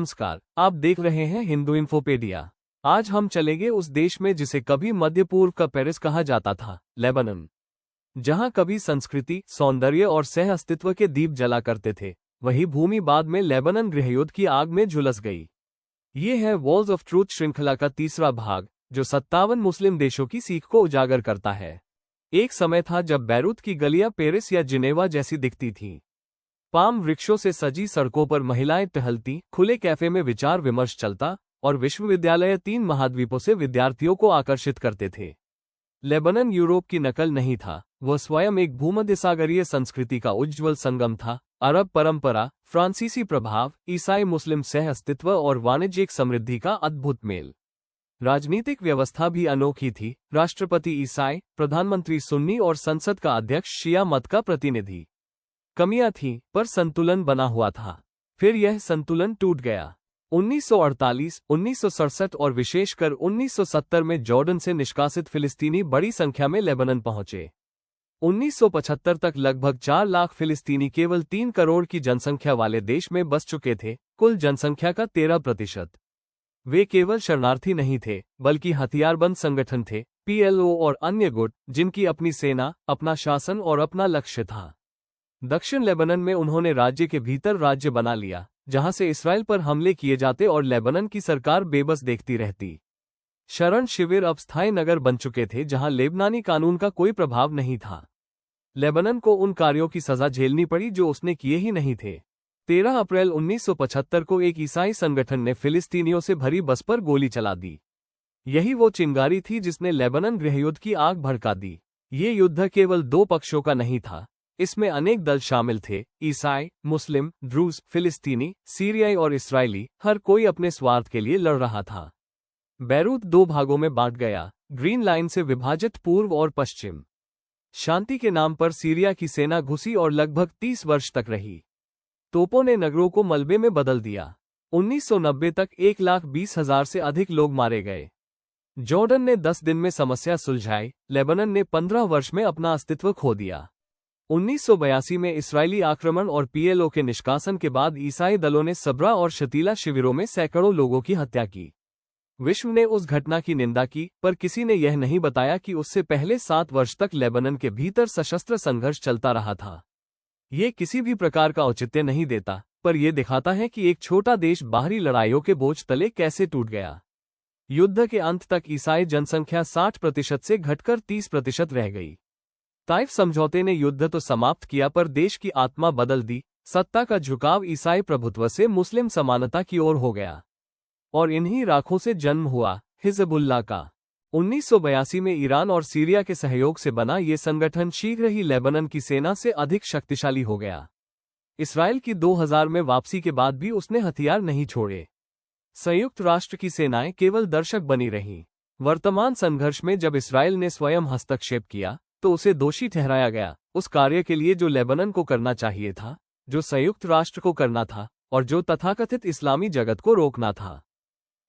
नमस्कार, आप देख रहे हैं हिंदू इन्फोपेडिया। आज हम चलेंगे उस देश में जिसे कभी मध्य पूर्व का पेरिस कहा जाता था, लेबनान। जहां कभी संस्कृति, सौंदर्य और सह अस्तित्व के दीप जला करते थे, वही भूमि बाद में लेबनान गृहयुद्ध की आग में झुलस गई। ये है वॉल्स ऑफ ट्रूथ श्रृंखला का तीसरा भाग, जो 57 मुस्लिम देशों की सीख को उजागर करता है। एक समय था जब बैरूत की गलियां पेरिस या जिनेवा जैसी दिखती थीं। पाम वृक्षों से सजी सड़कों पर महिलाएं टहलती, खुले कैफे में विचार विमर्श चलता, और विश्वविद्यालय 3 महाद्वीपों से विद्यार्थियों को आकर्षित करते थे। लेबनान यूरोप की नकल नहीं था, वह स्वयं एक भूमध्यसागरीय संस्कृति का उज्ज्वल संगम था। अरब परंपरा, फ्रांसीसी प्रभाव, ईसाई मुस्लिम सह अस्तित्व और वाणिज्यिक समृद्धि का अद्भुत मेल। राजनीतिक व्यवस्था भी अनोखी थी, राष्ट्रपति ईसाई, प्रधानमंत्री सुन्नी और संसद का अध्यक्ष शिया मत का प्रतिनिधि। कमियां थीं, पर संतुलन बना हुआ था। फिर यह संतुलन टूट गया। 1948, 1967 और विशेषकर 1970 में जॉर्डन से निष्कासित फिलिस्तीनी बड़ी संख्या में लेबनान पहुंचे। 1975 तक लगभग 4 लाख फिलिस्तीनी केवल 3 करोड़ की जनसंख्या वाले देश में बस चुके थे, कुल जनसंख्या का 13%। वे केवल शरणार्थी नहीं थे, बल्कि हथियारबंद संगठन थे, PLO और अन्य गुट, जिनकी अपनी सेना, अपना शासन और अपना लक्ष्य था। दक्षिण लेबनान में उन्होंने राज्य के भीतर राज्य बना लिया, जहां से इसराइल पर हमले किए जाते और लेबनान की सरकार बेबस देखती रहती। शरण शिविर अब स्थायी नगर बन चुके थे, जहां लेबनानी कानून का कोई प्रभाव नहीं था। लेबनान को उन कार्यों की सजा झेलनी पड़ी जो उसने किए ही नहीं थे। 13 अप्रैल 1975 को एक ईसाई संगठन ने फिलिस्तीनियों से भरी बस पर गोली चला दी। यही वो चिंगारी थी जिसने लेबनान गृहयुद्ध की आग भड़का दी। ये युद्ध केवल 2 पक्षों का नहीं था, इसमें अनेक दल शामिल थे, ईसाई, मुस्लिम, द्रूज, फिलिस्तीनी, सीरियाई और इस्राएली, हर कोई अपने स्वार्थ के लिए लड़ रहा था। बैरूत 2 भागों में बांट गया, ग्रीन लाइन से विभाजित पूर्व और पश्चिम। शांति के नाम पर सीरिया की सेना घुसी और लगभग 30 वर्ष तक रही। तोपों ने नगरों को मलबे में बदल दिया। 1990 तक 1,20,000 से अधिक लोग मारे गए। जॉर्डन ने 10 दिन में समस्या सुलझाई, लेबनान ने 15 वर्ष में अपना अस्तित्व खो दिया। 1982 में इस्राएली आक्रमण और PLO के निष्कासन के बाद ईसाई दलों ने सब्रा और शतीला शिविरों में सैकड़ों लोगों की हत्या की। विश्व ने उस घटना की निंदा की, पर किसी ने यह नहीं बताया कि उससे पहले 7 वर्ष तक लेबनान के भीतर सशस्त्र संघर्ष चलता रहा था। ये किसी भी प्रकार का औचित्य नहीं देता, पर यह दिखाता है कि एक छोटा देश बाहरी लड़ाइयों के बोझ तले कैसे टूट गया। युद्ध के अंत तक ईसाई जनसंख्या 60% से घटकर 30% रह गई। ताइफ समझौते ने युद्ध तो समाप्त किया, पर देश की आत्मा बदल दी। सत्ता का झुकाव ईसाई प्रभुत्व से मुस्लिम समानता की ओर हो गया, और इन्हीं राखों से जन्म हुआ हिजबुल्लाह का। 1982 में ईरान और सीरिया के सहयोग से बना ये संगठन शीघ्र ही लेबनान की सेना से अधिक शक्तिशाली हो गया। इसराइल की 2000 में वापसी के बाद भी उसने हथियार नहीं छोड़े। संयुक्त राष्ट्र की सेनाएं केवल दर्शक बनी रहीं। वर्तमान संघर्ष में जब इसराइल ने स्वयं हस्तक्षेप किया, तो उसे दोषी ठहराया गया, उस कार्य के लिए जो लेबनान को करना चाहिए था, जो संयुक्त राष्ट्र को करना था, और जो तथाकथित इस्लामी जगत को रोकना था।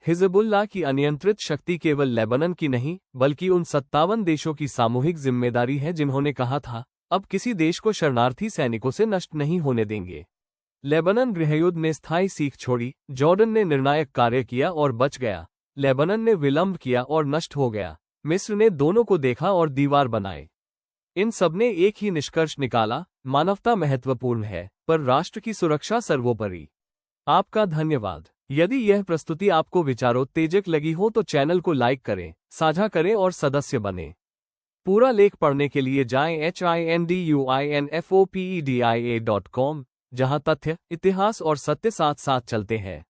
हिजबुल्लाह की अनियंत्रित शक्ति केवल लेबनान की नहीं, बल्कि उन 57 देशों की सामूहिक जिम्मेदारी है जिन्होंने कहा था, अब किसी देश को शरणार्थी सैनिकों से नष्ट नहीं होने देंगे। लेबनान गृहयुद्ध ने स्थायी सीख छोड़ी, जॉर्डन ने निर्णायक कार्य किया और बच गया, लेबनान ने विलंब किया और नष्ट हो गया, मिस्र ने दोनों को देखा और दीवार बनाए। इन सबने एक ही निष्कर्ष निकाला, मानवता महत्वपूर्ण है, पर राष्ट्र की सुरक्षा सर्वोपरि। आपका धन्यवाद। यदि यह प्रस्तुति आपको विचारोत्तेजक लगी हो तो चैनल को लाइक करें, साझा करें और सदस्य बनें। पूरा लेख पढ़ने के लिए जाएं hinduinfopedia.com, जहां तथ्य, इतिहास और सत्य साथ साथ चलते हैं।